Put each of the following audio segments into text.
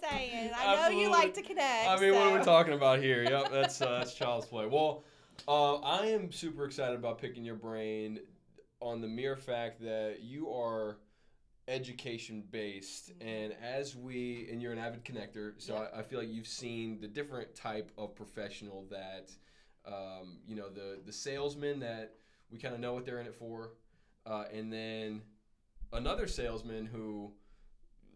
saying. I know you like to connect. I mean, what are we talking about here? Yep, that's child's play. Well, I am super excited about picking your brain on the mere fact that you are education based, and and you're an avid connector, so Yep. I feel like you've seen the different type of professional that the salesman that we kind of know what they're in it for, and then another salesman who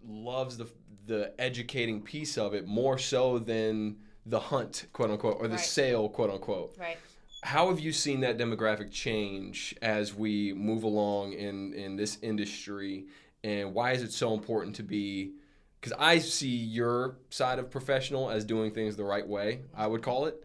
loves the educating piece of it more so than the hunt, quote unquote, or the Right. sale, quote unquote. Right. How have you seen that demographic change as we move along in this industry, and why is it so important to be? Because I see your side of professional as doing things the right way, I would call it.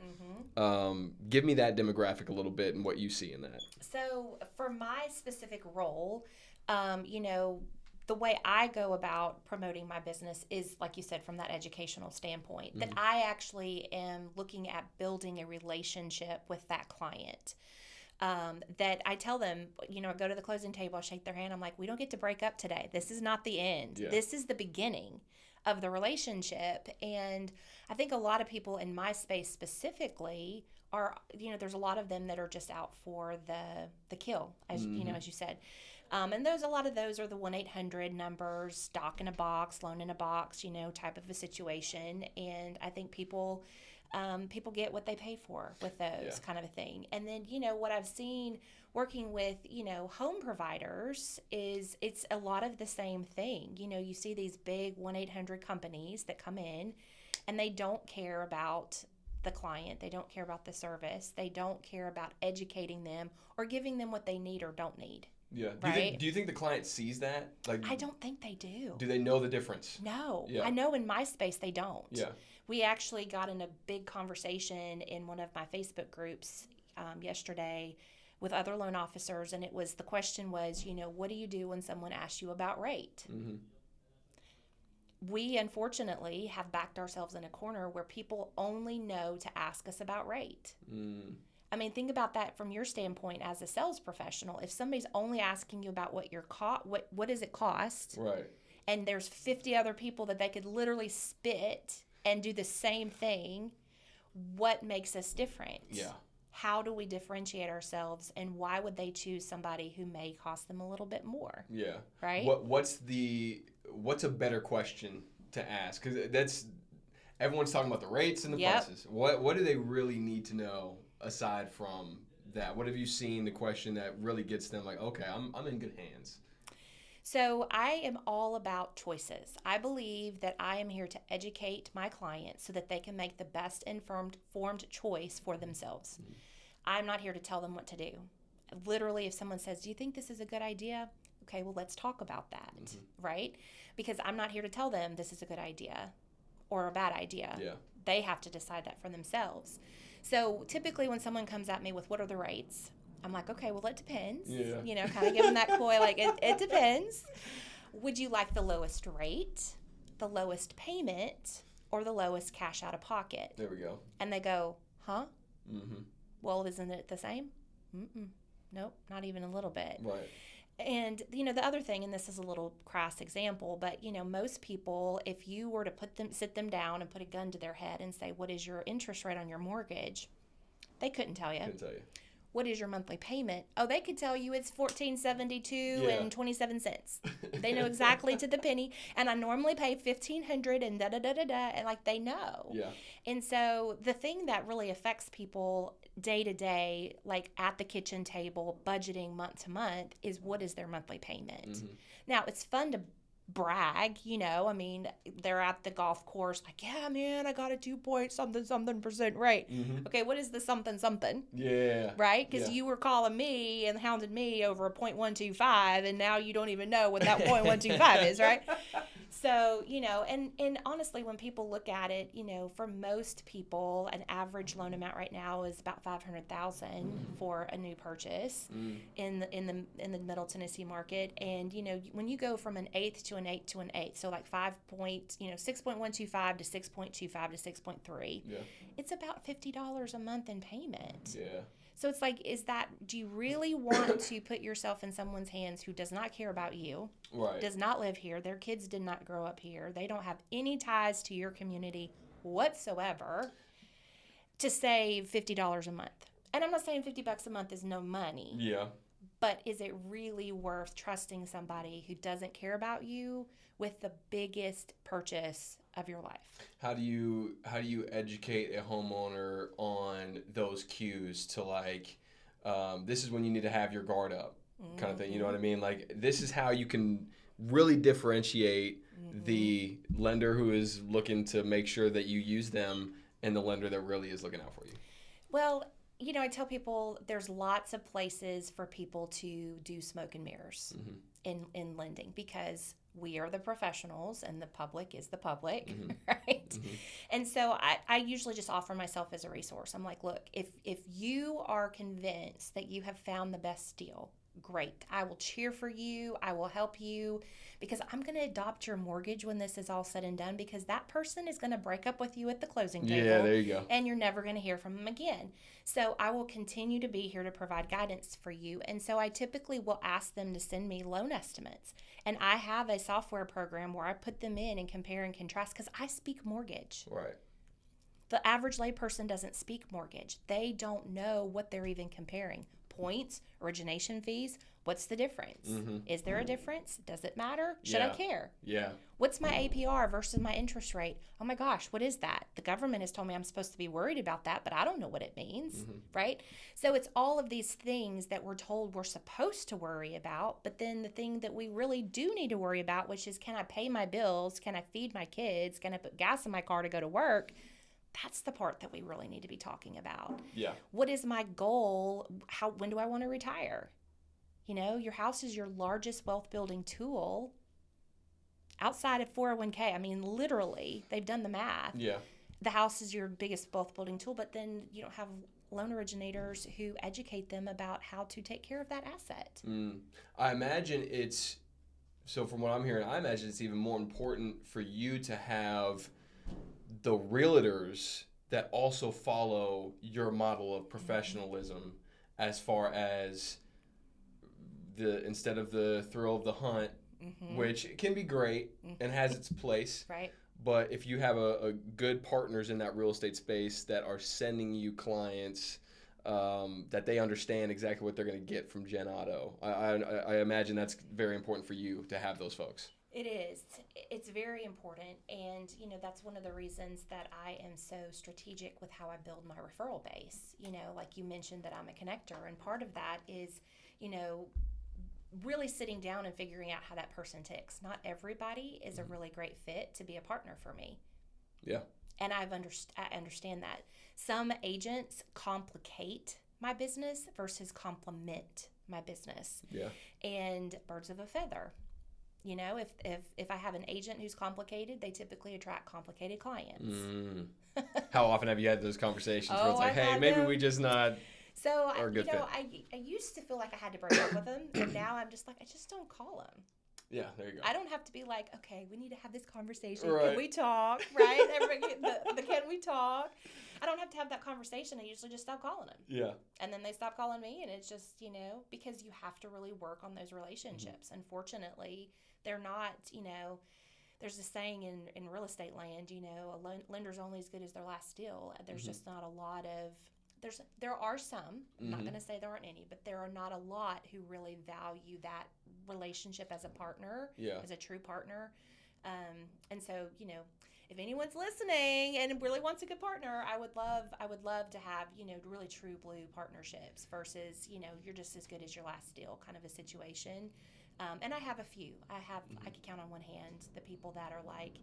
Give me that demographic a little bit and what you see in that. So for my specific role, the way I go about promoting my business is, like you said, from that educational standpoint, that I actually am looking at building a relationship with that client. That I tell them, I go to the closing table, I shake their hand. I'm like, we don't get to break up today. This is not the end. Yeah. This is the beginning of the relationship. And I think a lot of people in my space specifically are, there's a lot of them that are just out for the kill, as as you said. And a lot of those are the 1-800 numbers, stock in a box, loan in a box, type of a situation. And I think people get what they pay for with those kind of a thing. And then, what I've seen working with, home providers is it's a lot of the same thing. You see these big 1-800 companies that come in and they don't care about the client. They don't care about the service. They don't care about educating them or giving them what they need or don't need. Yeah. Right? Do you think the client sees that? I don't think they do. Do they know the difference? No. Yeah. I know in my space they don't. Yeah. We actually got in a big conversation in one of my Facebook groups yesterday with other loan officers, and the question was, what do you do when someone asks you about rate? Mm-hmm. We unfortunately have backed ourselves in a corner where people only know to ask us about rate. I mean, think about that from your standpoint as a sales professional. If somebody's only asking you about what does it cost, Right, and there's 50 other people that they could literally spit and do the same thing, what makes us different? Yeah. How do we differentiate ourselves, and why would they choose somebody who may cost them a little bit more? Yeah. Right? What's a better question to ask? Because everyone's talking about the rates and the prices. What do they really need to know aside from that? What have you seen the question that really gets them like, okay, I'm in good hands? So I am all about choices. I believe that I am here to educate my clients so that they can make the best informed choice for themselves. Mm-hmm. I'm not here to tell them what to do. Literally, if someone says, do you think this is a good idea? Okay, well, let's talk about that, right? Because I'm not here to tell them this is a good idea or a bad idea. Yeah. They have to decide that for themselves. So typically when someone comes at me with what are the rates, I'm like, okay, well, it depends. Yeah. Kind of give them that coy, like, it depends. Would you like the lowest rate, the lowest payment, or the lowest cash out of pocket? There we go. And they go, huh? Mm-hmm. Well, isn't it the same? Nope, not even a little bit. Right. And, the other thing, and this is a little crass example, but, most people, if you were to sit them down and put a gun to their head and say, what is your interest rate on your mortgage? They couldn't tell you. What is your monthly payment? Oh, they could tell you it's $1,472 and 27 cents. They know exactly to the penny. And I normally pay $1,500 and da-da-da-da-da, and like they know. Yeah. And so the thing that really affects people day to day, like at the kitchen table, budgeting month to month, is what is their monthly payment. Mm-hmm. Now, it's fun to brag, I mean, they're at the golf course like, yeah, man, I got a 2.something% rate. Mm-hmm. Okay, what is the something? Yeah. Right? Because you were calling me and hounded me over a 0.125, and now you don't even know what that 0.125 is, right? So, and honestly, when people look at it, for most people, an average loan amount right now is about $500,000 for a new purchase in the Middle Tennessee market. And, when you go from an eighth to an eighth to an eighth, so like 6.125 to 6.25 to 6.3, it's about $50 a month in payment. Yeah. So it's like, do you really want to put yourself in someone's hands who does not care about you, Right. does not live here, their kids did not grow up here, they don't have any ties to your community whatsoever, to save $50 a month? And I'm not saying $50 a month is no money. Yeah. But is it really worth trusting somebody who doesn't care about you with the biggest purchase of your life? How do you educate a homeowner on those cues to like, this is when you need to have your guard up, kind of thing? You know what I mean? Like, this is how you can really differentiate the lender who is looking to make sure that you use them and the lender that really is looking out for you. Well, I tell people there's lots of places for people to do smoke and mirrors in lending, because we are the professionals and the public is the public, right? And so I usually just offer myself as a resource. I'm like, look, if you are convinced that you have found the best deal, great. I will cheer for you. I will help you, because I'm going to adopt your mortgage when this is all said and done, because that person is going to break up with you at the closing table. Yeah, there you go. And you're never going to hear from them again. So I will continue to be here to provide guidance for you. And so I typically will ask them to send me loan estimates. And I have a software program where I put them in and compare and contrast, because I speak mortgage. Right. The average layperson doesn't speak mortgage. They don't know what they're even comparing. Points, origination fees, what's the difference? Is there a difference? Does it matter? Should I care? Yeah. What's my APR versus my interest rate? Oh my gosh, what is that? The government has told me I'm supposed to be worried about that, but I don't know what it means, right? So it's all of these things that we're told we're supposed to worry about, but then the thing that we really do need to worry about, which is, can I pay my bills? Can I feed my kids? Can I put gas in my car to go to work? That's the part that we really need to be talking about. Yeah. What is my goal? When do I want to retire? Your house is your largest wealth building tool outside of 401k. I mean, literally, they've done the math. Yeah. The house is your biggest wealth building tool, but then you don't have loan originators who educate them about how to take care of that asset. I imagine from what I'm hearing, I imagine it's even more important for you to have the realtors that also follow your model of professionalism, as far as instead of the thrill of the hunt, which can be great and has its place. Right. But if you have a good partners in that real estate space that are sending you clients, that they understand exactly what they're going to get from Jenn Otto, I imagine that's very important for you to have those folks. It is. It's very important. And, that's one of the reasons that I am so strategic with how I build my referral base. Like you mentioned that I'm a connector. And part of that is, really sitting down and figuring out how that person ticks. Not everybody is a really great fit to be a partner for me. Yeah. And I understand that. Some agents complicate my business versus complement my business. Yeah. And birds of a feather. If I have an agent who's complicated, they typically attract complicated clients. How often have you had those conversations where it's like, I've hey, had maybe them. we just not So, are a good fit? I used to feel like I had to break up with them, and now I'm just like, I just don't call them. Yeah, there you go. I don't have to be like, okay, we need to have this conversation. Right. Can we talk? Right? Everybody, the can we talk? I don't have to have that conversation. I usually just stop calling them. Yeah. And then they stop calling me, and it's just, because you have to really work on those relationships. Unfortunately, they're not, there's a saying in real estate land, a lender's only as good as their last deal. There's just not a lot of, there are some, I'm not going to say there aren't any, but there are not a lot who really value that relationship as a partner, as a true partner. And so, if anyone's listening and really wants a good partner, I would love to have, really true blue partnerships versus, you're just as good as your last deal kind of a situation. And I have a few. I can count on one hand the people that are like,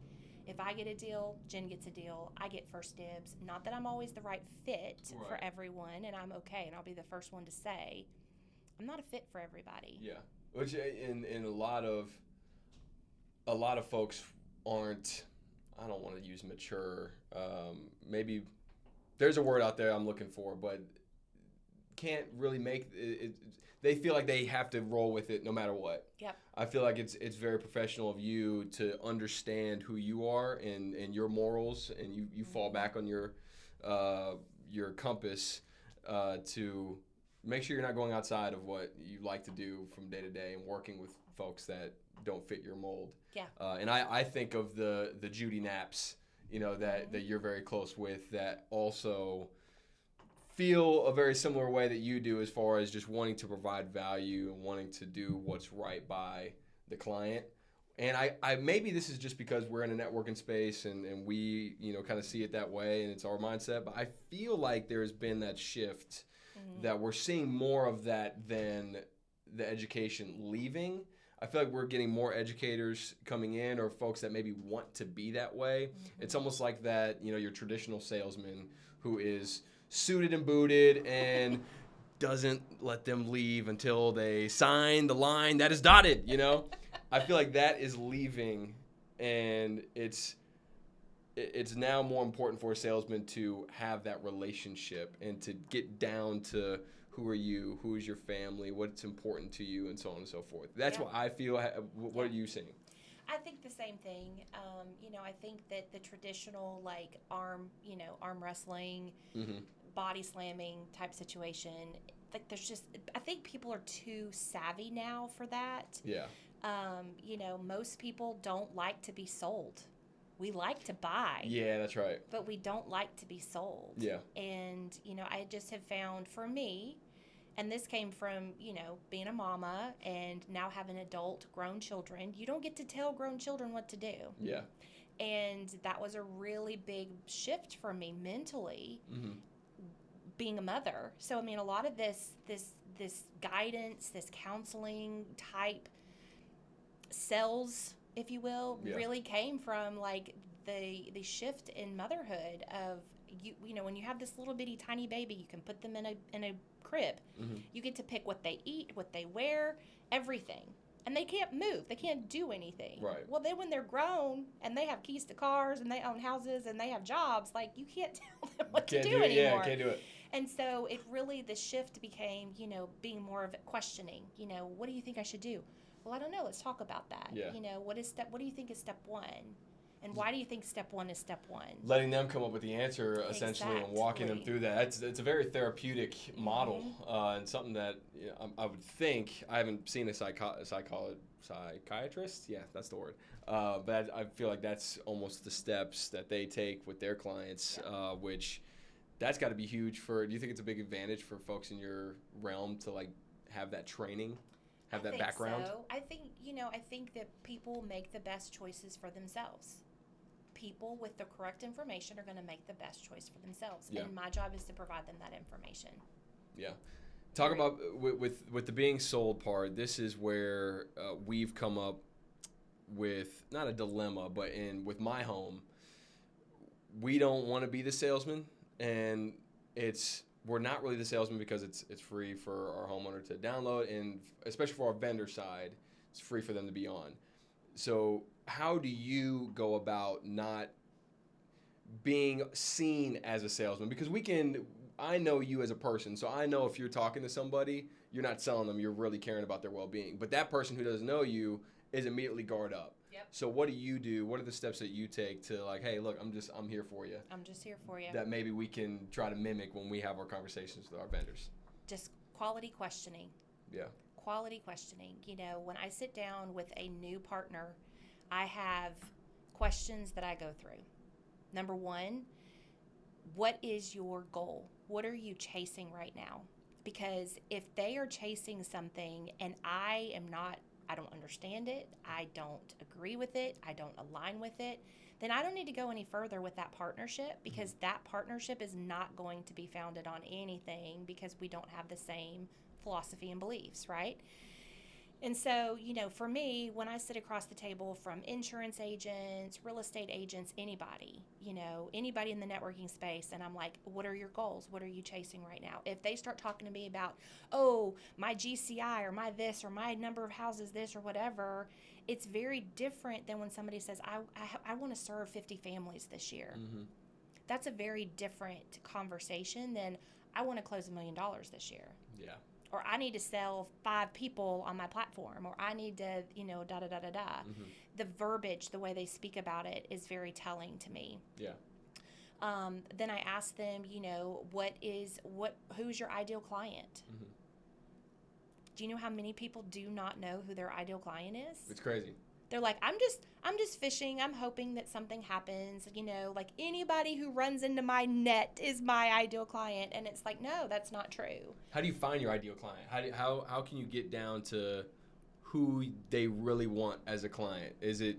if I get a deal, Jenn gets a deal, I get first dibs. Not that I'm always the right fit for everyone, and I'm okay, and I'll be the first one to say, I'm not a fit for everybody. Yeah, which in a lot of folks aren't. I don't want to use mature. Maybe there's a word out there I'm looking for, but can't really make it. They feel like they have to roll with it no matter what. Yep. I feel like it's very professional of you to understand who you are and your morals, and you fall back on your compass to make sure you're not going outside of what you like to do from day to day and working with folks that don't fit your mold. Yeah. And I think of the Judy Knaps, that you're very close with, that also feel a very similar way that you do as far as just wanting to provide value and wanting to do what's right by the client. And I maybe this is just because we're in a networking space and we, kind of see it that way and it's our mindset, but I feel like there's been that shift that we're seeing more of that than the education leaving. I feel like we're getting more educators coming in or folks that maybe want to be that way. It's almost like that, your traditional salesman who is suited and booted and doesn't let them leave until they sign the line that is dotted, I feel like that is leaving, and it's now more important for a salesman to have that relationship and to get down to who are you, who is your family, what's important to you, and so on and so forth. That's what I feel. What are you seeing? I think the same thing. I think that the traditional arm wrestling, body slamming type situation, I think people are too savvy now for that. Yeah. Most people don't like to be sold. We like to buy. Yeah, that's right. But we don't like to be sold. Yeah. And, I just have found for me, and this came from, being a mama and now having adult grown children, you don't get to tell grown children what to do. Yeah. And that was a really big shift for me mentally, being a mother. So, a lot of this guidance, this counseling type sales, if you will, really came from the shift in motherhood of when you have this little bitty tiny baby, you can put them in a crib. You get to pick what they eat, what they wear, everything. And they can't move. They can't do anything. Right. Well, then when they're grown and they have keys to cars and they own houses and they have jobs, you can't tell them what to do anymore. Yeah, can't do it. And so the shift became, being more of questioning. What do you think I should do? Well, I don't know. Let's talk about that. Yeah. What do you think is step one? And why do you think step one is step one? Letting them come up with the answer, essentially, and walking them through that. It's a very therapeutic model, and something that I would think, I haven't seen a psychiatrist. Yeah, that's the word. But I feel like that's almost the steps that they take with their clients, which that's got to be huge do you think it's a big advantage for folks in your realm to have that training? Have that background? So. I think that people make the best choices for themselves. People with the correct information are going to make the best choice for themselves. Yeah. And my job is to provide them that information. Yeah. Talk about with the being sold part, this is where we've come up with not a dilemma, but with MyHome, we don't want to be the salesman, and we're not really the salesman because it's free for our homeowner to download, and especially for our vendor side, it's free for them to be on. So how do you go about not being seen as a salesman? Because I know you as a person, so I know if you're talking to somebody, you're not selling them, you're really caring about their well-being. But that person who doesn't know you is immediately guard up. Yep. So what do you do? What are the steps that you take to hey, look, I'm here for you. I'm just here for you. That maybe we can try to mimic when we have our conversations with our vendors. Just quality questioning. Yeah. Quality questioning. When I sit down with a new partner, I have questions that I go through. Number one, what is your goal? What are you chasing right now? Because if they are chasing something and I don't understand it, I don't agree with it, I don't align with it, then I don't need to go any further with that partnership, because that partnership is not going to be founded on anything because we don't have the same philosophy and beliefs, right? And so, for me, when I sit across the table from insurance agents, real estate agents, anybody in the networking space, and I'm like, what are your goals? What are you chasing right now? If they start talking to me about, my GCI or my this or my number of houses this or whatever, it's very different than when somebody says, I want to serve 50 families this year. Mm-hmm. That's a very different conversation than I want to close $1 million this year. Yeah. Or I need to sell 5 people on my platform, or I need to, da-da-da-da-da. Mm-hmm. The verbiage, the way they speak about it is very telling to me. Yeah. Then I ask them, who's your ideal client? Mm-hmm. Do you know how many people do not know who their ideal client is? It's crazy. They're like, I'm just fishing. I'm hoping that something happens. Like anybody who runs into my net is my ideal client. And it's like, no, that's not true. How do you find your ideal client? How can you get down to who they really want as a client? Do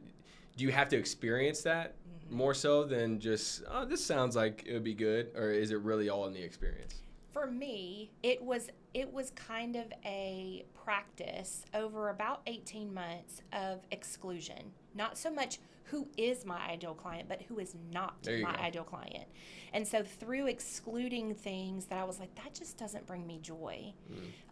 you have to experience that more so than just, oh, this sounds like it would be good, or is it really all in the experience? For me, it was kind of a practice over about 18 months of exclusion. Not so much who is my ideal client, but who is not my ideal client. And so through excluding things that I was like, that just doesn't bring me joy.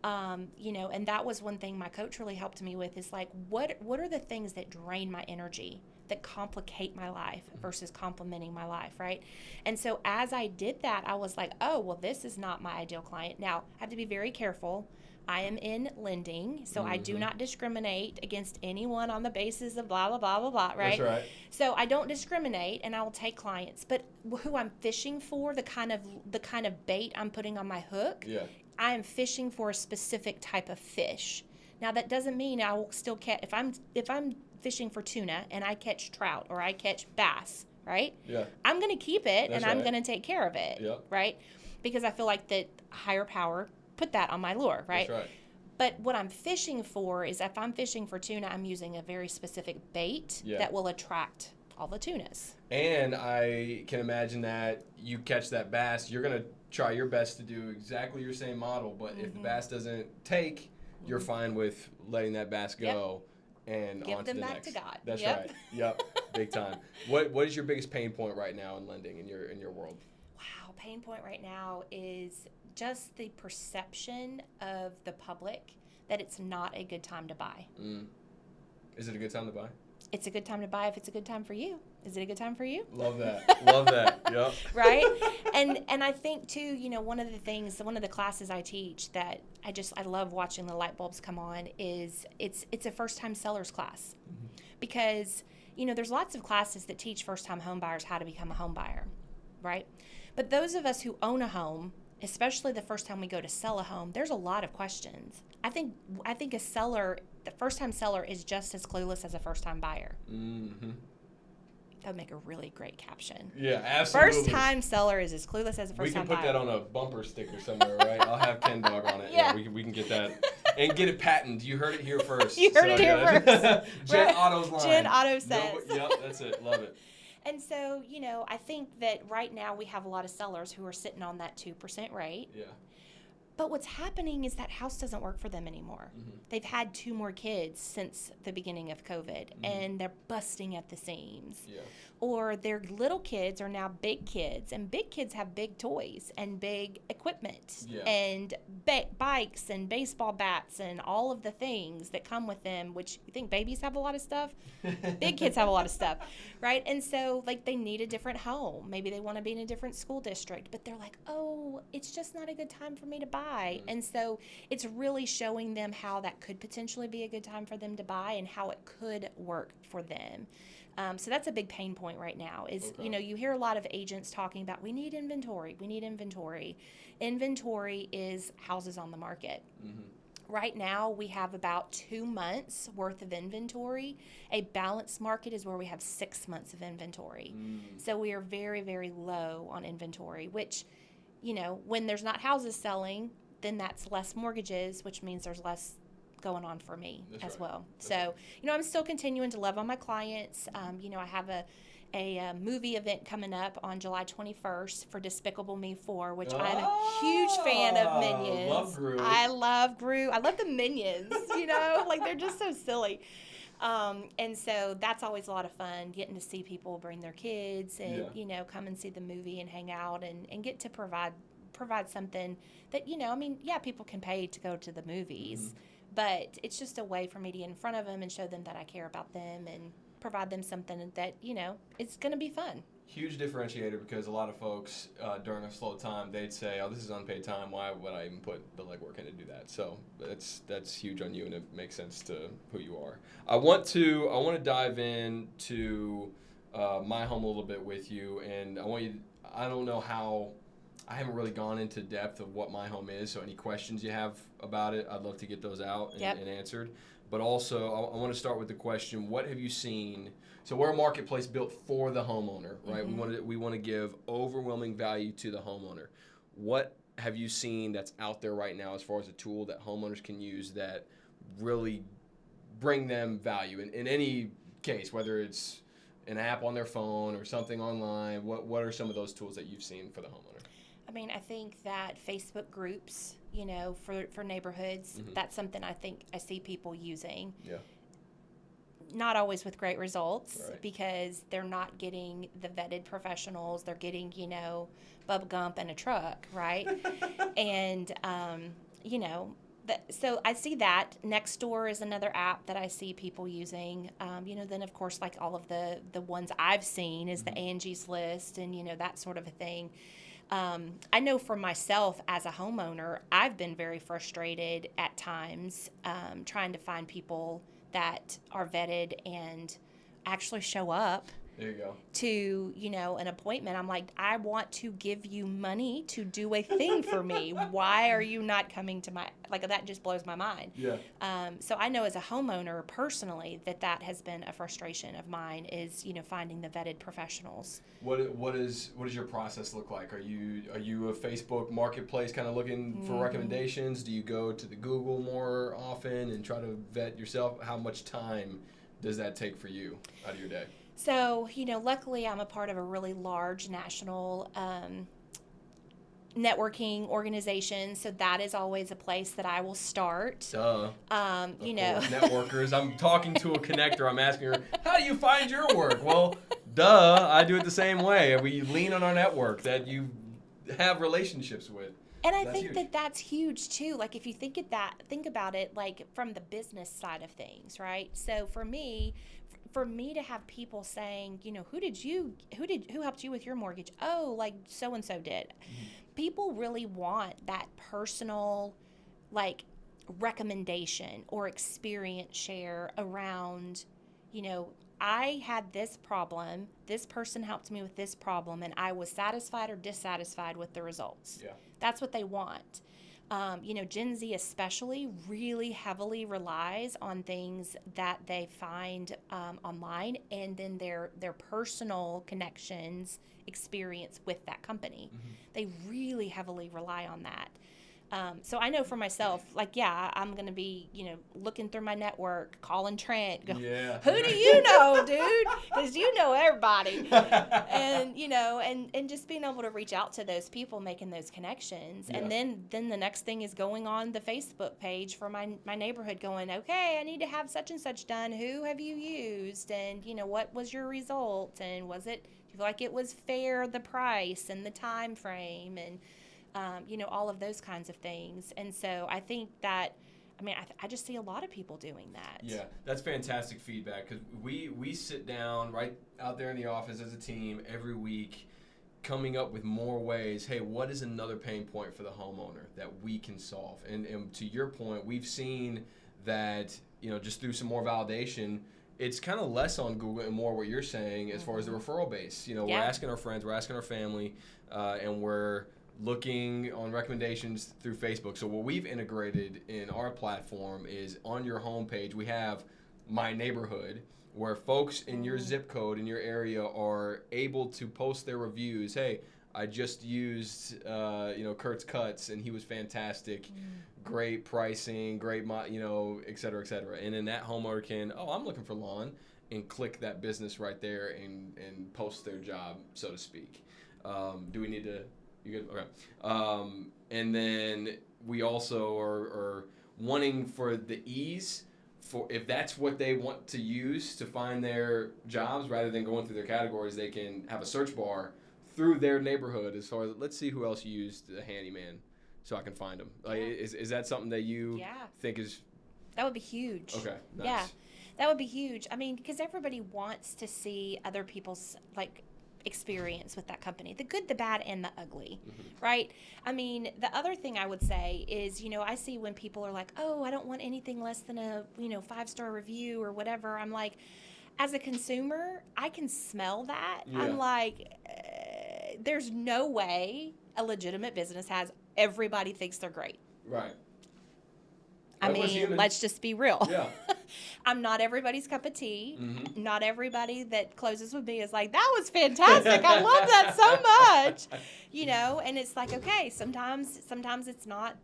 And that was one thing my coach really helped me with is like, what are the things that drain my energy, that complicate my life versus complementing my life, right? And so as I did that, I was like, oh, well, this is not my ideal client. Now, I have to be very careful. I am in lending, so I do not discriminate against anyone on the basis of blah, blah, blah, blah, blah, right? That's right. So I don't discriminate, and I will take clients. But who I'm fishing for, the kind of bait I'm putting on my hook, I am fishing for a specific type of fish. Now, that doesn't mean I will still catch, if I'm fishing for tuna and I catch trout or I catch bass, right? Yeah. I'm going to keep it and I'm going to take care of it, right? Because I feel like that higher power put that on my lure, right? That's right. But what I'm fishing for is if I'm fishing for tuna, I'm using a very specific bait that will attract all the tunas. And I can imagine that you catch that bass, you're going to try your best to do exactly your same model, but if the bass doesn't take, you're fine with letting that bass go. And give on them to the back next. to God. That's right. Yep. Big time. What is your biggest pain point right now in lending in your world? Wow, pain point right now is just the perception of the public that it's not a good time to buy. Is it a good time to buy? It's a good time to buy if it's a good time for you. Is it a good time for you? Love that. Love that. Yep. Right? And I think too, one of the classes I teach that I love watching the light bulbs come on is it's a first time sellers class. Because, there's lots of classes that teach first time home buyers how to become a home buyer, right? But those of us who own a home, especially the first time we go to sell a home, there's a lot of questions. I think the first time seller is just as clueless as a first time buyer. That would make a really great caption. Yeah, absolutely. First time seller is as clueless as a first time buyer. We can put that on a bumper sticker somewhere, right? I'll have Ken Dog on it. Yeah, we can get that and get it patented. You heard it here first. You heard it here first. Jenn Otto's line. Jenn Otto says. Yep, that's it. Love it. And so, I think that right now we have a lot of sellers who are sitting on that 2% rate. Yeah. But what's happening is that house doesn't work for them anymore. They've had 2 more kids since the beginning of COVID, and they're busting at the seams. Yeah. Or their little kids are now big kids, and big kids have big toys and big equipment and bikes and baseball bats and all of the things that come with them, which you think babies have a lot of stuff? Big kids have a lot of stuff, right? And so, they need a different home. Maybe they want to be in a different school district, but they're like, oh, it's just not a good time for me to buy. And so it's really showing them how that could potentially be a good time for them to buy and how it could work for them. So that's a big pain point right now is, you hear a lot of agents talking about, we need inventory. Inventory is houses on the market. Right now, we have about 2 months worth of inventory. A balanced market is where we have 6 months of inventory. So we are very, very low on inventory, which, when there's not houses selling, then that's less mortgages, which means there's less going on for me as well. So, I'm still continuing to love on my clients. I have a movie event coming up on July 21st for Despicable Me 4, which I'm a huge fan of Minions. Love Gru. I love Gru. I love the Minions, they're just so silly. And so that's always a lot of fun, getting to see people bring their kids and, come and see the movie and hang out and get to provide something that, people can pay to go to the movies, but it's just a way for me to get in front of them and show them that I care about them and provide them something that, it's going to be fun. Huge differentiator because a lot of folks during a slow time, they'd say, oh, this is unpaid time. Why would I even put the legwork in to do that? So that's huge on you, and it makes sense to who you are. I want to dive into My Home a little bit with you, and I don't know how. I haven't really gone into depth of what My Home is, so any questions you have about it, I'd love to get those out and answered. But also, I want to start with the question: what have you seen? So we're a marketplace built for the homeowner, right? Mm-hmm. We want to give overwhelming value to the homeowner. What have you seen that's out there right now as far as a tool that homeowners can use that really bring them value in any case, whether it's an app on their phone or something online? What are some of those tools that you've seen for the homeowner? I mean, I think that Facebook groups, for neighborhoods, Mm-hmm. that's something I think I see people using. Yeah. Not always with great results, Right. because they're not getting the vetted professionals. They're getting, Bubba Gump and a truck, right? And, you know, so I see that. Nextdoor is another app that I see people using. Then of course, like all of the ones I've seen is the Angie's List and, that sort of a thing. I know for myself as a homeowner, I've been very frustrated at times trying to find people that are vetted and actually show up There you go. to, an appointment. I'm like, I want to give you money to do a thing for me. Why are you not coming to that just blows my mind. Yeah. So I know as a homeowner personally that has been a frustration of mine is, finding the vetted professionals. What does your process look like? Are you a Facebook marketplace kind of looking for recommendations? Do you go to the Google more often and try to vet yourself? How much time does that take for you out of your day? So, luckily I'm a part of a really large national networking organization, so that is always a place that I will start. Duh. Of course, networkers. I'm talking to a connector. I'm asking her, how do you find your work? Well, duh, I do it the same way. We lean on our network that you have relationships with. And I think that's huge too. Like if you think about it like from the business side of things, right? So for me to have people saying, who helped you with your mortgage? Oh, like so and so did. Mm-hmm. People really want that personal, like, recommendation or experience share around, I had this problem, this person helped me with this problem, and I was satisfied or dissatisfied with the results. Yeah. That's what they want. Gen Z especially really heavily relies on things that they find online, and then their personal connections experience with that company. Mm-hmm. They really heavily rely on that. So I know for myself, I'm going to be, looking through my network, calling Trent, go, yeah. Who do you know, dude? Because you know everybody. And, and just being able to reach out to those people, making those connections. Yeah. And then the next thing is going on the Facebook page for my neighborhood going, okay, I need to have such and such done. Who have you used? And, what was your result? And do you feel like it was fair, the price and the time frame and, all of those kinds of things. And so I think that, I just see a lot of people doing that. Yeah, that's fantastic feedback because we sit down right out there in the office as a team every week coming up with more ways, hey, what is another pain point for the homeowner that we can solve? And to your point, we've seen that, just through some more validation, it's kind of less on Google and more what you're saying as far as the referral base. We're asking our friends, we're asking our family, and we're looking on recommendations through Facebook. So what we've integrated in our platform is on your homepage, we have My Neighborhood, where folks in your zip code, in your area, are able to post their reviews. Hey, I just used, Kurt's Cuts, and he was fantastic. Great pricing, great, et cetera, et cetera. And then that homeowner can, I'm looking for lawn, and click that business right there and post their job, so to speak. Do we need to... You good? Okay. And then we also are wanting for the ease, for if that's what they want to use to find their jobs, rather than going through their categories, they can have a search bar through their neighborhood as far as, let's see who else used a handyman so I can find them. Like, is that something that you think is... That would be huge. Okay, nice. Yeah, that would be huge. Because everybody wants to see other people's, experience with that company, the good, the bad, and the ugly, right? The other thing I would say is, I see when people are like, oh, I don't want anything less than a, 5-star review or whatever. I'm like, as a consumer, I can smell that. Yeah. I'm like, there's no way a legitimate business has everybody thinks they're great. Right. I mean, let's just be real. Yeah. I'm not everybody's cup of tea. Mm-hmm. Not everybody that closes with me is like, that was fantastic. I love that so much. You know, and it's like, okay, sometimes it's not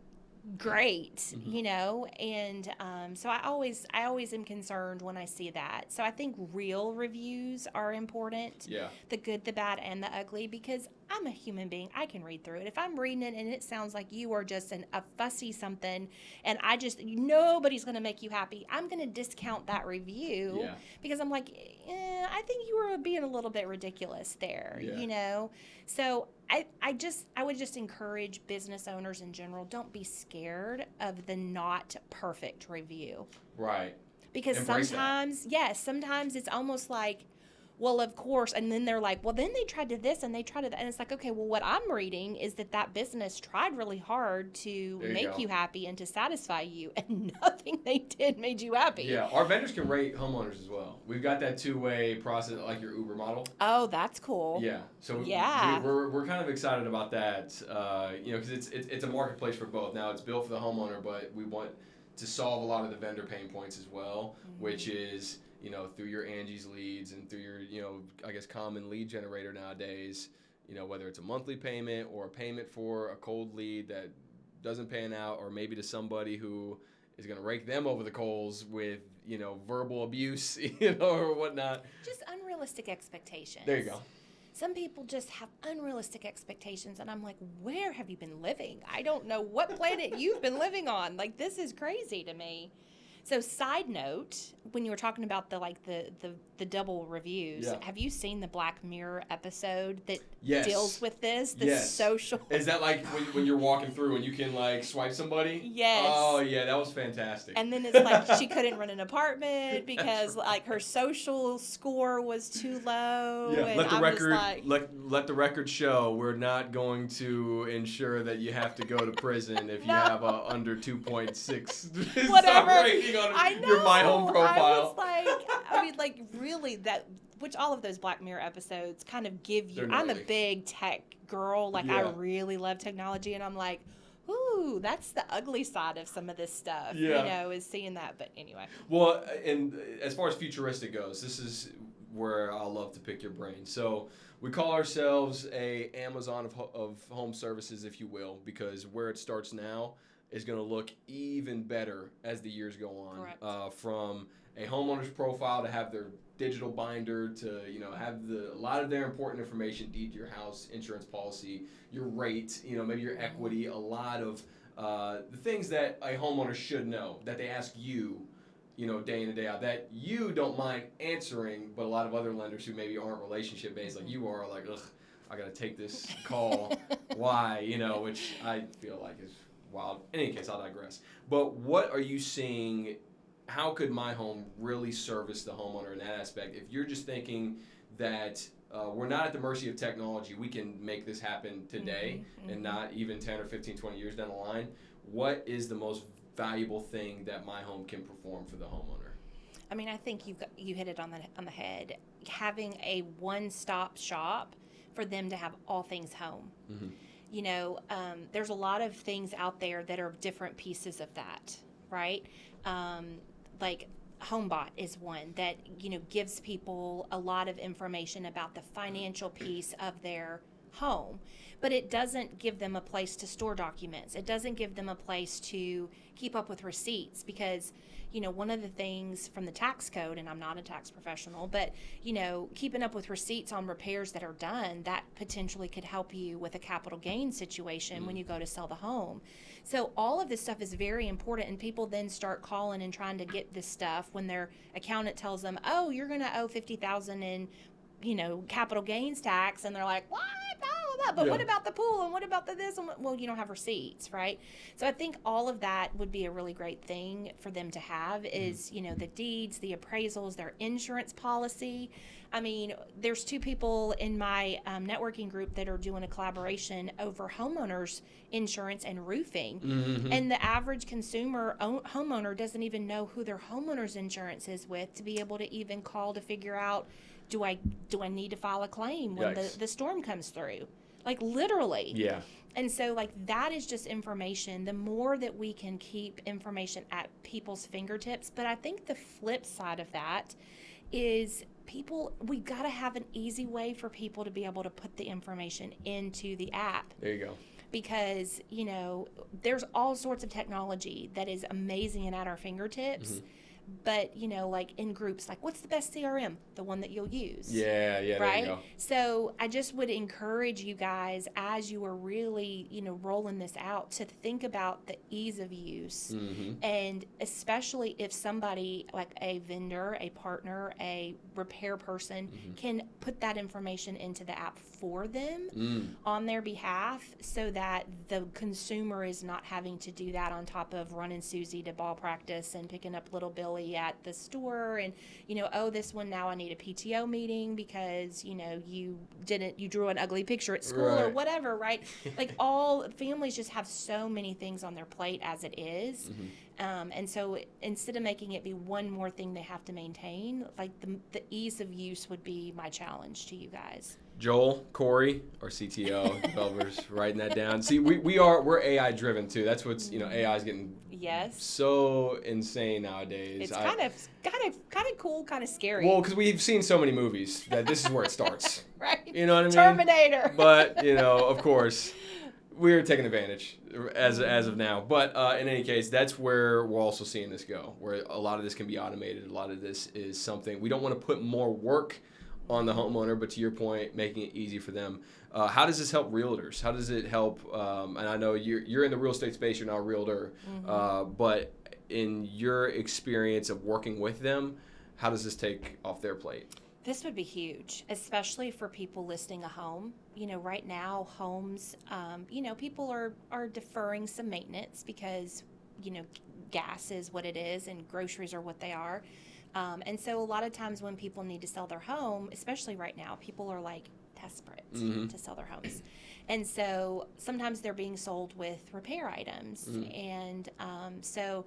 great, Mm-hmm. you know, and so I always am concerned when I see that. So I think real reviews are important. Yeah. The good, the bad, and the ugly, because I'm a human being. I can read through it. If I'm reading it and it sounds like you are just a fussy something, and nobody's going to make you happy, I'm going to discount that review. Yeah. Because I'm like, I think you were being a little bit ridiculous there, Yeah. you know? So I would just encourage business owners in general, don't be scared of the not perfect review. Right. Because Embrace sometimes it's almost like, well, of course, and then they're like, well, then they tried to this and they tried to that. And it's like, okay, well, what I'm reading is that business tried really hard to make you happy and to satisfy you, and nothing they did made you happy. Yeah, our vendors can rate homeowners as well. We've got that two-way process, like your Uber model. Oh, that's cool. Yeah, so Yeah. we're kind of excited about that, you know, because it's a marketplace for both. Now it's built for the homeowner, but we want to solve a lot of the vendor pain points as well, which is, you know, through your Angie's leads and through your, you know, I guess common lead generator nowadays, you know, whether it's a monthly payment or a payment for a cold lead that doesn't pan out, or maybe to somebody who is going to rake them over the coals with, you know, verbal abuse, you know, or whatnot. Just unrealistic expectations. There you go. Some people just have unrealistic expectations, and I'm like, where have you been living? I don't know what planet you've been living on. Like, this is crazy to me. So, side note, when you were talking about the double reviews, have you seen the Black Mirror episode that deals with this? The social. Is that like when you're walking through and you can like swipe somebody? Yes. Oh yeah, that was fantastic. And then it's like she couldn't rent an apartment because like her social score was too low. Yeah, and let the I'm record just like, let the record show we're not going to ensure that you have to go to prison if you No. have a under 2.6 Whatever. star rating on I know. your MyHome profile. I was like, I mean, like really that. Which all of those Black Mirror episodes kind of give you. They're I'm a gnarly. big tech girl. Like I really love technology, and I'm like, ooh, that's the ugly side of some of this stuff. Yeah. You know, is seeing that. But anyway. Well, and as far as futuristic goes, this is where I love to pick your brain. So we call ourselves a Amazon of home services, if you will, because where it starts now is going to look even better as the years go on. Correct. From a homeowner's profile to have their digital binder to, you know, have a lot of their important information, deed to your house, insurance policy, your rate, you know, maybe your equity, a lot of the things that a homeowner should know that they ask you, you know, day in and day out, that you don't mind answering, but a lot of other lenders who maybe aren't relationship based like you are like, ugh, I got to take this call. Why? You know, which I feel like is wild. In any case, I'll digress. But what are you seeing? How could MyHome really service the homeowner in that aspect? If you're just thinking that we're not at the mercy of technology, we can make this happen today and not even 10 or 15, 20 years down the line, what is the most valuable thing that MyHome can perform for the homeowner? I mean, I think you hit it on the head. Having a one-stop shop for them to have all things home. Mm-hmm. You know, there's a lot of things out there that are different pieces of that, right? Like HomeBot is one that, you know, gives people a lot of information about the financial piece of their home, but it doesn't give them a place to store documents. It doesn't give them a place to keep up with receipts because, you know, one of the things from the tax code, and I'm not a tax professional, but, you know, keeping up with receipts on repairs that are done, that potentially could help you with a capital gain situation when you go to sell the home. So all of this stuff is very important, and people then start calling and trying to get this stuff when their accountant tells them, oh, you're going to owe $50,000 in, you know, capital gains tax, and they're like, what? Oh, that, but what about the pool and what about the this? And well, you don't have receipts, right? So I think all of that would be a really great thing for them to have is, you know, the deeds, the appraisals, their insurance policy. I mean, there's 2 people in my networking group that are doing a collaboration over homeowners insurance and roofing. And the average consumer homeowner doesn't even know who their homeowner's insurance is with to be able to even call to figure out, do I need to file a claim when the storm comes through? Like literally. Yeah. And so like that is just information. The more that we can keep information at people's fingertips, but I think the flip side of that is we got to have an easy way for people to be able to put the information into the app. There you go. Because, you know, there's all sorts of technology that is amazing and at our fingertips. But, you know, like in groups, like what's the best CRM? The one that you'll use. Yeah, right? There you go. So I just would encourage you guys as you are really, you know, rolling this out to think about the ease of use. And especially if somebody like a vendor, a partner, a repair person can put that information into the app for them on their behalf so that the consumer is not having to do that on top of running Susie to ball practice and picking up little Billy at the store and, you know, oh, this one now I need a PTO meeting because, you know, you drew an ugly picture at school or whatever, right? Like all families just have so many things on their plate as it is. And so instead of making it be one more thing they have to maintain, like the ease of use would be my challenge to you guys. Joel, Corey, our CTO, developers, writing that down. See, we're AI driven too. That's what's, you know, AI is getting so insane nowadays. It's kind of cool, kind of scary. Well, because we've seen so many movies that this is where it starts. Right. You know what I mean? Terminator. But, you know, of course, we're taking advantage as of now. But in any case, that's where we're also seeing this go, where a lot of this can be automated. A lot of this is something we don't want to put more work on the homeowner, but to your point, making it easy for them. How does this help realtors? How does it help? And I know you're in the real estate space. You're not a realtor, but in your experience of working with them, how does this take off their plate? This would be huge, especially for people listing a home. You know, right now, homes, you know, people are deferring some maintenance because, you know, gas is what it is and groceries are what they are. And so a lot of times when people need to sell their home, especially right now, people are like desperate to sell their homes. And so sometimes they're being sold with repair items. And so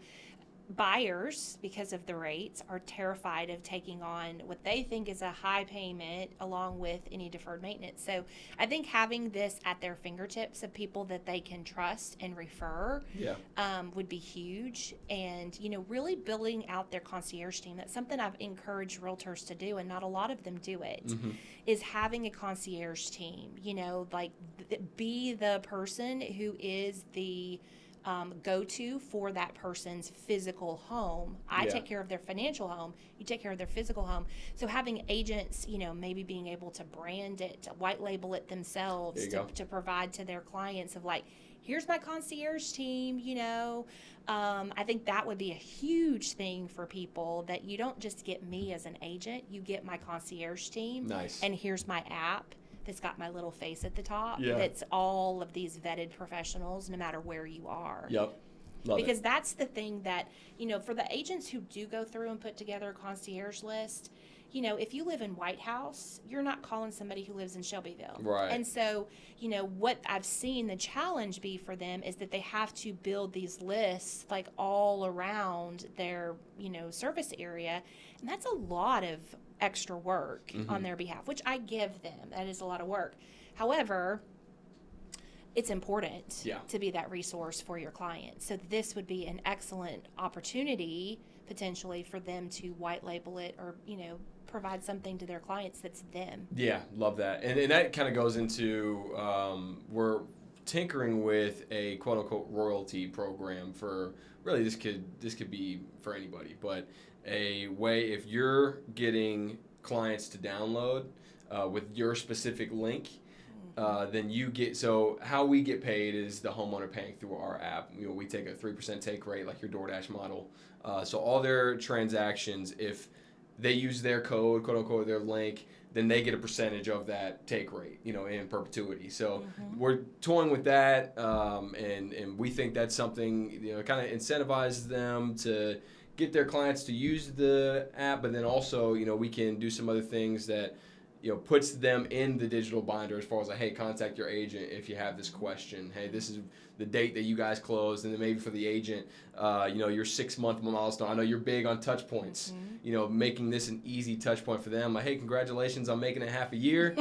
buyers, because of the rates, are terrified of taking on what they think is a high payment along with any deferred maintenance. So I think having this at their fingertips of people that they can trust and refer would be huge. And, you know, really building out their concierge team. That's something I've encouraged realtors to do, and not a lot of them do it, is having a concierge team. You know, like be the person who is the go-to for that person's physical home. I take care of their financial home. You take care of their physical home. So having agents, you know, maybe being able to brand it, to white label it themselves, to provide to their clients of like, here's my concierge team, you know. I think that would be a huge thing for people, that you don't just get me as an agent, you get my concierge team. Nice. And here's my app that's got my little face at the top. That's all of these vetted professionals, no matter where you are. Love because it. That's the thing that, you know, for the agents who do go through and put together a concierge list, you know, if you live in White House, you're not calling somebody who lives in Shelbyville. Right. And so, you know, what I've seen the challenge be for them is that they have to build these lists like all around their, you know, service area. And that's a lot of extra work on their behalf, which I give them. That is a lot of work. However, it's important to be that resource for your clients. So this would be an excellent opportunity potentially for them to white label it, or, you know, provide something to their clients that's them. Yeah, love that. And that kind of goes into we're tinkering with a quote unquote royalty program for really this could be for anybody, but a way if you're getting clients to download with your specific link, then you get, so how we get paid is the homeowner paying through our app. You know, we take a 3% take rate like your DoorDash model. So all their transactions, if they use their code, quote unquote, their link, then they get a percentage of that take rate, in perpetuity. So we're toying with that, and we think that's something, kind of incentivizes them to get their clients to use the app, but then also, we can do some other things that, puts them in the digital binder as far as like, hey, contact your agent if you have this question. Hey, this is the date that you guys closed, and then maybe for the agent, your 6-month milestone. I know you're big on touch points. Making this an easy touch point for them. Like, hey, congratulations on making it half a year.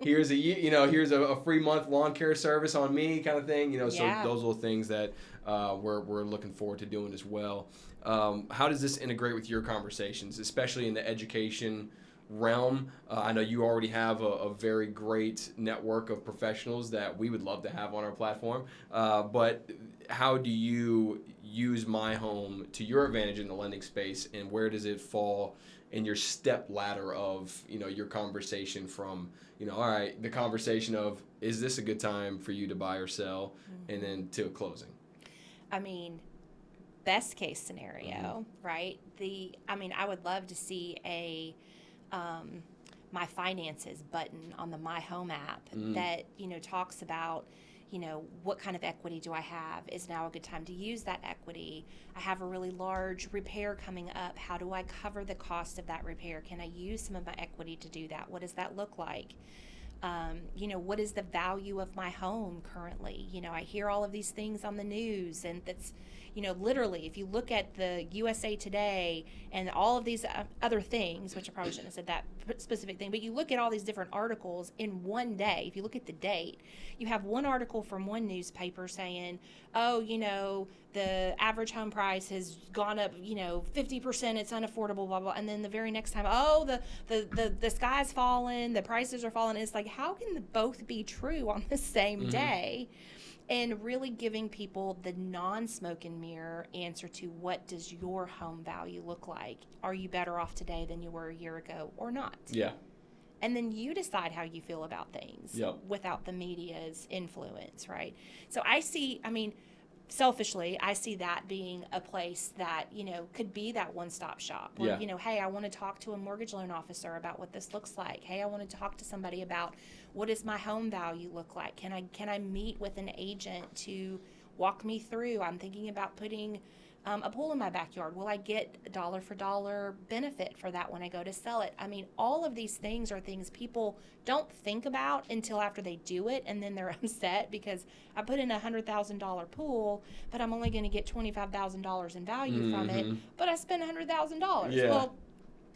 Here's a year, here's a free month lawn care service on me, kind of thing. So those little things that we're looking forward to doing as well. How does this integrate with your conversations, especially in the education realm? I know you already have a very great network of professionals that we would love to have on our platform, but how do you use MyHome to your advantage in the lending space, and where does it fall in your step ladder of your conversation from all right, the conversation of, is this a good time for you to buy or sell, and then to closing? I mean, best case scenario, right? I would love to see a my finances button on the MyHome app that talks about what kind of equity do I have? Is now a good time to use that equity? I have a really large repair coming up. How do I cover the cost of that repair? Can I use some of my equity to do that? What does that look like? What is the value of my home currently? I hear all of these things on the news, and that's, literally, if you look at the USA Today and all of these other things, which I probably shouldn't have said that specific thing, but you look at all these different articles in one day. If you look at the date, you have one article from one newspaper saying, oh, the average home price has gone up, 50%, it's unaffordable, blah, blah. And then the very next time, oh, the sky's fallen, the prices are falling. It's like, how can both be true on the same day? And really giving people the non-smoke and mirror answer to, what does your home value look like? Are you better off today than you were a year ago or not? Yeah. And then you decide how you feel about things without the media's influence, right? So selfishly, I see that being a place that, could be that one-stop shop. Where, hey, I want to talk to a mortgage loan officer about what this looks like. Hey, I want to talk to somebody about, what does my home value look like? Can I meet with an agent to walk me through? I'm thinking about putting a pool in my backyard. Will I get dollar for dollar benefit for that when I go to sell it? All of these things are things people don't think about until after they do it, and then they're upset because I put in a $100,000 pool, but I'm only going to get $25,000 in value from it, but I spent $100,000. Yeah. Well,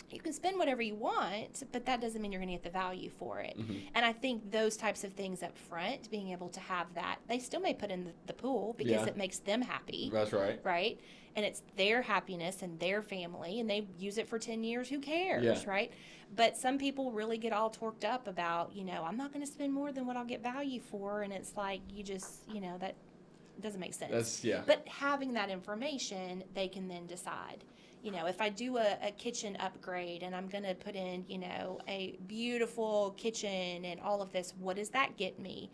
you can spend whatever you want, but that doesn't mean you're going to get the value for it. And I think those types of things up front, being able to have that, they still may put in the pool because it makes them happy. That's right. Right? And it's their happiness and their family, and they use it for 10 years. Who cares, right? But some people really get all torqued up about, I'm not going to spend more than what I'll get value for. And it's like, you just, that doesn't make sense. But having that information, they can then decide. If I do a kitchen upgrade and I'm going to put in, a beautiful kitchen and all of this, what does that get me?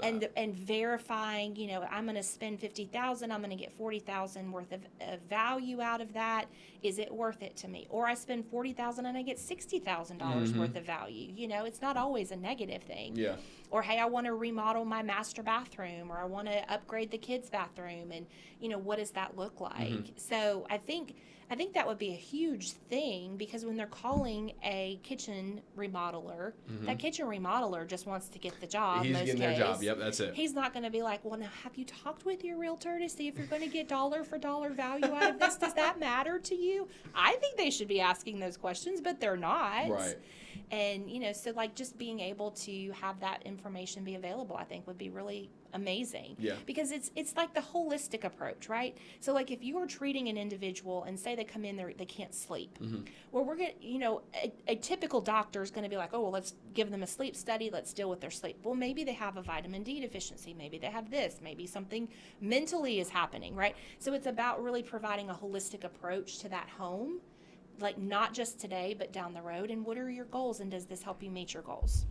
And verifying, I'm going to spend $50,000, I'm going to get $40,000 worth of value out of that. Is it worth it to me? Or I spend $40,000 and I get $60,000 worth of value. It's not always a negative thing. Yeah. Or, hey, I want to remodel my master bathroom, or I want to upgrade the kids' bathroom, and what does that look like? So I think that would be a huge thing, because when they're calling a kitchen remodeler, that kitchen remodeler just wants to get the job. He's getting their job. Yep, that's it. He's not going to be like, well, now, have you talked with your realtor to see if you're going to get dollar for dollar value out of this? Does that matter to you? I think they should be asking those questions, but they're not. Right. And, so just being able to have that information be available, I think would be really amazing. Yeah. Because it's like the holistic approach, right? So if you are treating an individual and say they come in, they can't sleep. Well, we're going to, a typical doctor is going to be like, oh, well, let's give them a sleep study. Let's deal with their sleep. Well, maybe they have a vitamin D deficiency. Maybe they have this. Maybe something mentally is happening, right? So it's about really providing a holistic approach to that home. Not just today, but down the road. And what are your goals, and does this help you meet your goals?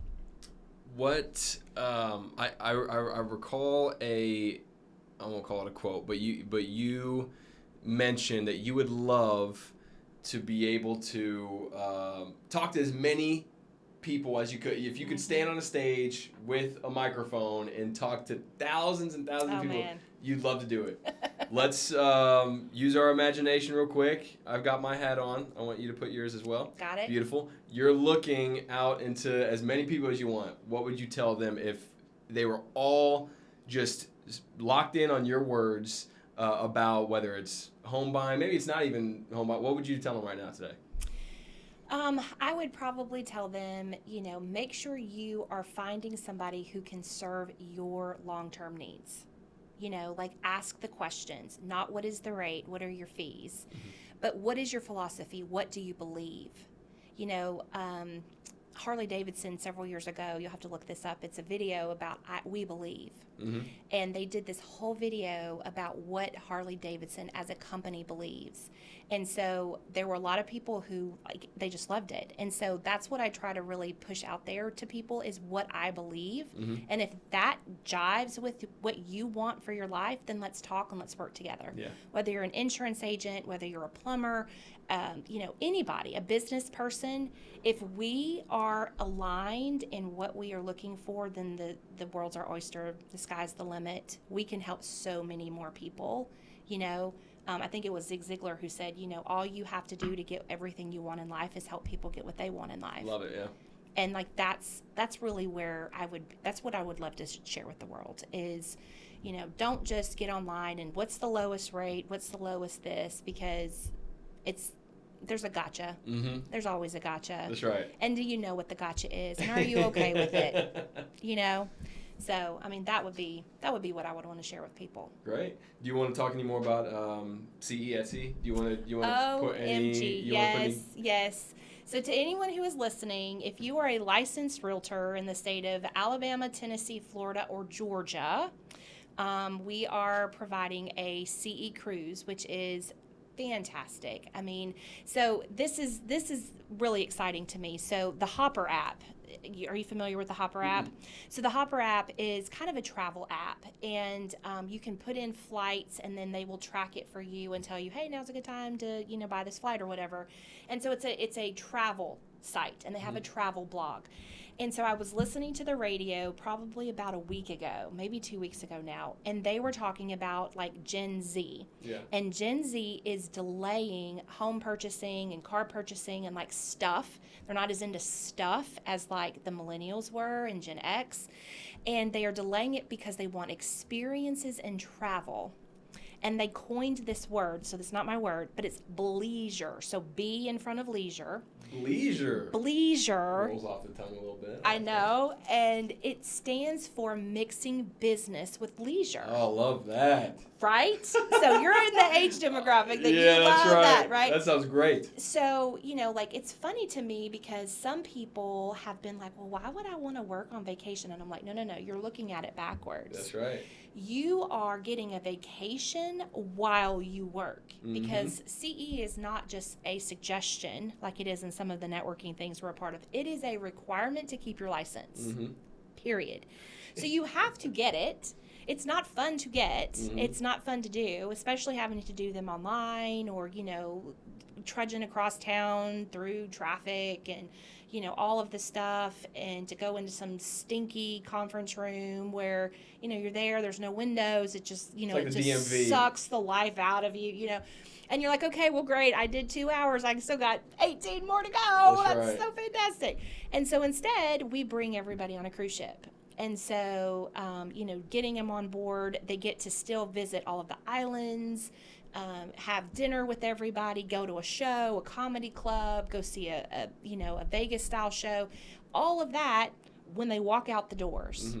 What I recall I won't call it a quote, but you mentioned that you would love to be able to talk to as many people as you could. If you could stand on a stage with a microphone and talk to thousands and thousands of people, man. you'd love to do it. Let's use our imagination real quick. I've got my hat on. I want you to put yours as well. Got it. Beautiful. You're looking out into as many people as you want. What would you tell them if they were all just locked in on your words about whether it's home buying, maybe it's not even home buying? What would you tell them right now today? I would probably tell them, make sure you are finding somebody who can serve your long-term needs. Ask the questions, not what is the rate, what are your fees, but what is your philosophy? What do you believe? Harley Davidson several years ago, you'll have to look this up. It's a video about We Believe. And they did this whole video about what Harley Davidson as a company believes. And so there were a lot of people who they just loved it. And so that's what I try to really push out there to people is what I believe. And if that jives with what you want for your life, then let's talk and let's work together. Yeah. Whether you're an insurance agent, whether you're a plumber, anybody, a business person, if we are aligned in what we are looking for, then the world's our oyster, the sky's the limit. We can help so many more people, I think it was Zig Ziglar who said, all you have to do to get everything you want in life is help people get what they want in life. Love it, yeah. And that's really where that's what I would love to share with the world is, don't just get online and what's the lowest rate, what's the lowest this, because there's a gotcha. There's always a gotcha. That's right. And do you know what the gotcha is? And are you okay with it? So, that would be what I would want to share with people. Great. Do you want to talk any more about Etsy? Do you want to put any? Yes. So to anyone who is listening, if you are a licensed realtor in the state of Alabama, Tennessee, Florida, or Georgia, we are providing a CE cruise, which is fantastic. So this is really exciting to me. So the Hopper app, are you familiar with the Hopper app? So the Hopper app is kind of a travel app, and you can put in flights, and then they will track it for you and tell you, hey, now's a good time to buy this flight or whatever. And so it's a travel site, and they have a travel blog. And so I was listening to the radio probably about a week ago, maybe 2 weeks ago now, and they were talking about Gen Z. Yeah. And Gen Z is delaying home purchasing and car purchasing and stuff. They're not as into stuff as the millennials were and Gen X. And they are delaying it because they want experiences and travel. And they coined this word, so that's not my word, but it's bleisure. So B in front of leisure. Bleisure. Rolls off the tongue a little bit. I know. And it stands for mixing business with leisure. Oh, love that. Right? So you're in the age demographic that you love that's right. that, right? That sounds great. So, it's funny to me because some people have been like, well, why would I want to work on vacation? And I'm like, no, you're looking at it backwards. That's right. You are getting a vacation while you work because CE is not just a suggestion like it is in some of the networking things we're a part of. It is a requirement to keep your license, period. So you have to get it. It's not fun to get. It's not fun to do, especially having to do them online or, trudging across town through traffic and, all of the stuff, and to go into some stinky conference room where, you're there's no windows. It just, it just DMV. Sucks the life out of you, And you're like, okay, well, great. I did 2 hours. I still got 18 more to go. That's right. so fantastic. And so instead, we bring everybody on a cruise ship. And so, getting them on board, they get to still visit all of the islands, have dinner with everybody, go to a show, a comedy club, go see a Vegas style show, all of that when they walk out the doors.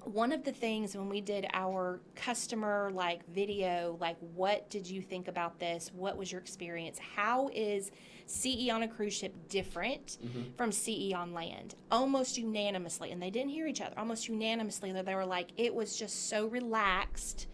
One of the things when we did our customer video, what did you think about this? What was your experience? How is CE on a cruise ship different from CE on land? Almost unanimously, and they didn't hear each other, almost unanimously, they were like, it was just so relaxed.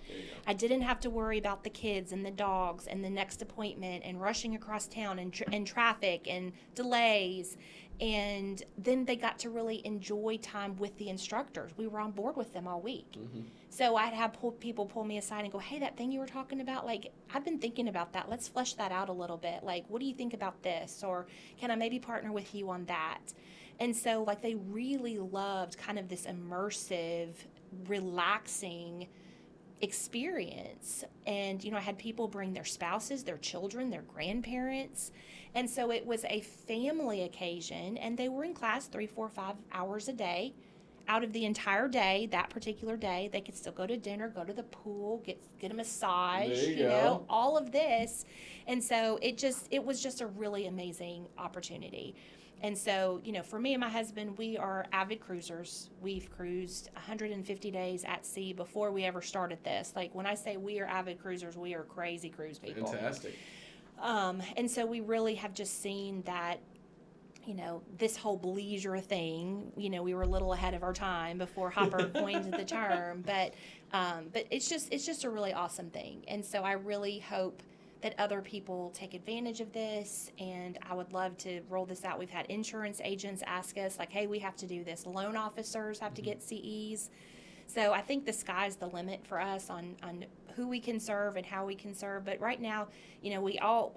I didn't have to worry about the kids and the dogs and the next appointment and rushing across town and traffic and delays. And then they got to really enjoy time with the instructors. We were on board with them all week. Mm-hmm. So I'd have people pull me aside and go, hey, that thing you were talking about, like, I've been thinking about that. Let's flesh that out a little bit. Like, what do you think about this? Or can I maybe partner with you on that? And so, like, they really loved kind of this immersive, relaxing experience. And, I had people bring their spouses, their children, their grandparents. And so it was a family occasion, and they were in class 3, 4, 5 hours a day. Out of the entire day, that particular day, they could still go to dinner, go to the pool, get a massage, There you go. all of this. And so it was just a really amazing opportunity. And so, for me and my husband, we are avid cruisers. We've cruised 150 days at sea before we ever started this. Like, when I say we are avid cruisers, we are crazy cruise people. Fantastic. And so we really have just seen that, this whole bleisure thing, we were a little ahead of our time before Hopper coined the term, but it's just a really awesome thing. And so I really hope that other people take advantage of this, and I would love to roll this out. We've had insurance agents ask us, like, hey, we have to do this. Loan officers have to get CEs. So I think the sky's the limit for us on who we can serve and how we can serve. But right now,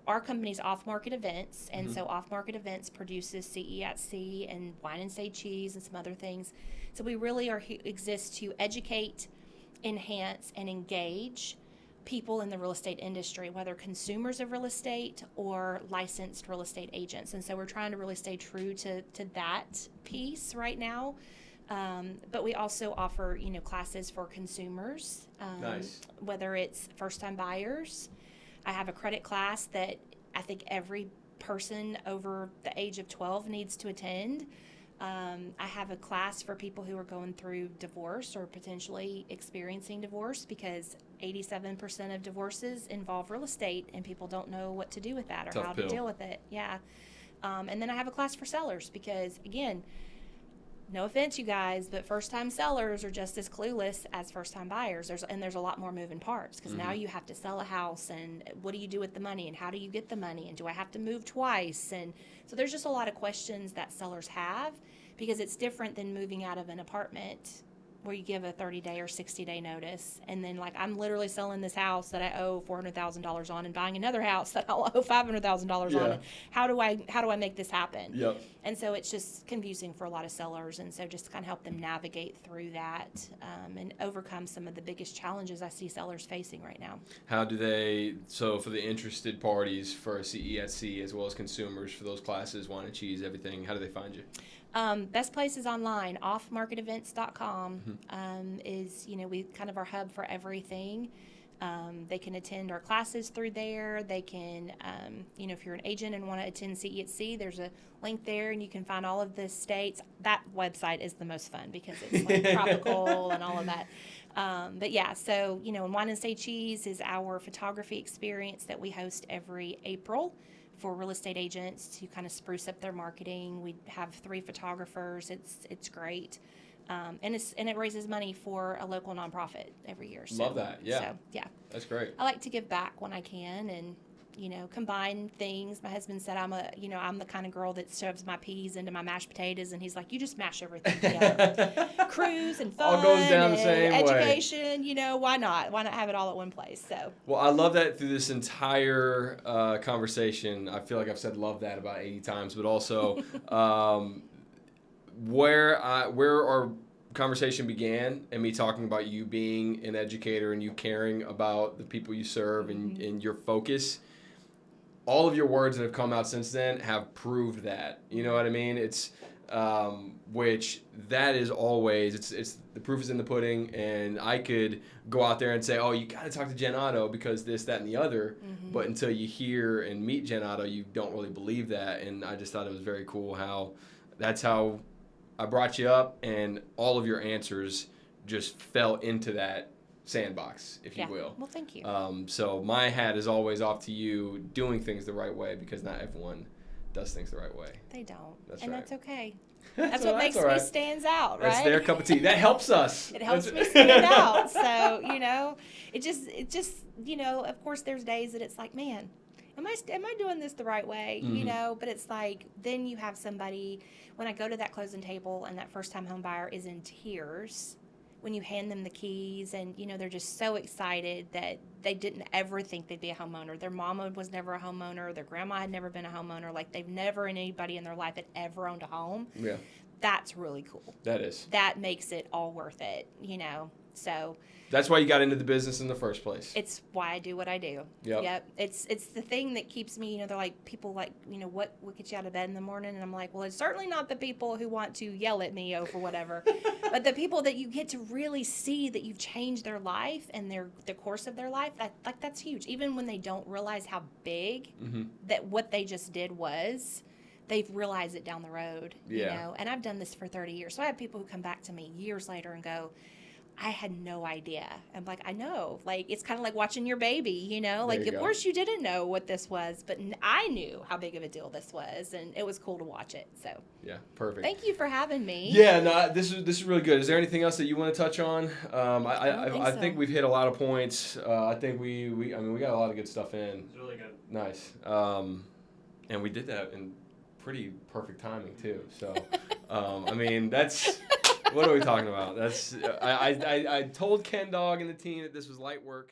our company's Off-Market Events, and so Off-Market Events produces CE at Sea and Wine and Say Cheese and some other things. So we really exist to educate, enhance, and engage people in the real estate industry, whether consumers of real estate or licensed real estate agents. And so we're trying to really stay true to that piece right now. But we also offer, classes for consumers, Nice. whether it's first-time buyers. I have a credit class that I think every person over the age of 12 needs to attend. I have a class for people who are going through divorce or potentially experiencing divorce, because 87% of divorces involve real estate, and people don't know what to do with that or Tough how pill. to deal with it. Yeah. And then I have a class for sellers, because, again, no offense, you guys, but first-time sellers are just as clueless as first-time buyers. There's a lot more moving parts, because now you have to sell a house, and what do you do with the money, and how do you get the money, and do I have to move twice? And so there's just a lot of questions that sellers have, because it's different than moving out of an apartment where you give a 30-day or 60-day notice, and then, like, I'm literally selling this house that I owe $400,000 on and buying another house that I'll owe $500,000 on. And how do I make this happen? Yep. And so it's just confusing for a lot of sellers, and so just to kind of help them navigate through that and overcome some of the biggest challenges I see sellers facing right now. How do so for the interested parties for CE at Sea, as well as consumers for those classes, Wine and Cheese, everything, how do they find you? Best place is online. offmarketevents.com is, we kind of our hub for everything. They can attend our classes through there. They can, if you're an agent and want to attend CE at Sea, there's a link there, and you can find all of the states. That website is the most fun, because it's like tropical and all of that. But yeah, so, and Wine and Say Cheese is our photography experience that we host every April for real estate agents to kind of spruce up their marketing. We have 3 photographers. It's great. And it raises money for a local nonprofit every year. So, Love that. Yeah. So, yeah. That's great. I like to give back when I can, and, combine things. My husband said I'm the kind of girl that shoves my peas into my mashed potatoes, and he's like, you just mash everything together. Cruise and fun All goes down the and same way. education, why not? Why not have it all at one place? So. Well, I love that through this entire conversation. I feel like I've said love that about 80 times, but also where our conversation began, and me talking about you being an educator and you caring about the people you serve and your focus, all of your words that have come out since then have proved that. You know what I mean? It's which that is always, it's the proof is in the pudding, and I could go out there and say, oh, you got to talk to Jenn Otto because this, that, and the other, but until you hear and meet Jenn Otto, you don't really believe that. And I just thought it was very cool how that's how I brought you up, and all of your answers just fell into that sandbox, if you will. Well, thank you. So my hat is always off to you doing things the right way, because not everyone does things the right way. They don't. That's and right. that's okay. That's what makes me stands out, right? That's their cup of tea. That helps us. It helps me stand out. So, it just, of course there's days that it's like, man, am I doing this the right way? Mm-hmm. You know, but it's like, then you have somebody, when I go to that closing table and that first time home buyer is in tears, when you hand them the keys and, you know, they're just so excited that they didn't ever think they'd be a homeowner. Their mama was never a homeowner. Their grandma had never been a homeowner. Like, they've never, anybody in their life had ever owned a home. Yeah. That's really cool. That is. That makes it all worth it, you know. So that's why you got into the business in the first place. it's why I do what I do. Yep. It's the thing that keeps me, you know, they're like, people like, you know, what gets you out of bed in the morning? And I'm like, well, it's certainly not the people who want to yell at me over whatever, but the people that you get to really see that you've changed their life and the course of their life. That's huge. Even when they don't realize how big that what they just did was, they've realized it down the road, you know. And I've done this for 30 years. So I have people who come back to me years later and go, I had no idea. I'm like, I know. Like, it's kind of like watching your baby, you know? Like, of course you didn't know what this was, but I knew how big of a deal this was, and it was cool to watch it. So yeah, perfect. Thank you for having me. Yeah, no, this is really good. Is there anything else that you want to touch on? I think we've hit a lot of points. I think we got a lot of good stuff in. It's really good. Nice. And we did that in pretty perfect timing too. So, I mean, that's. What are we talking about? That's I told Ken Dog and the team that this was light work.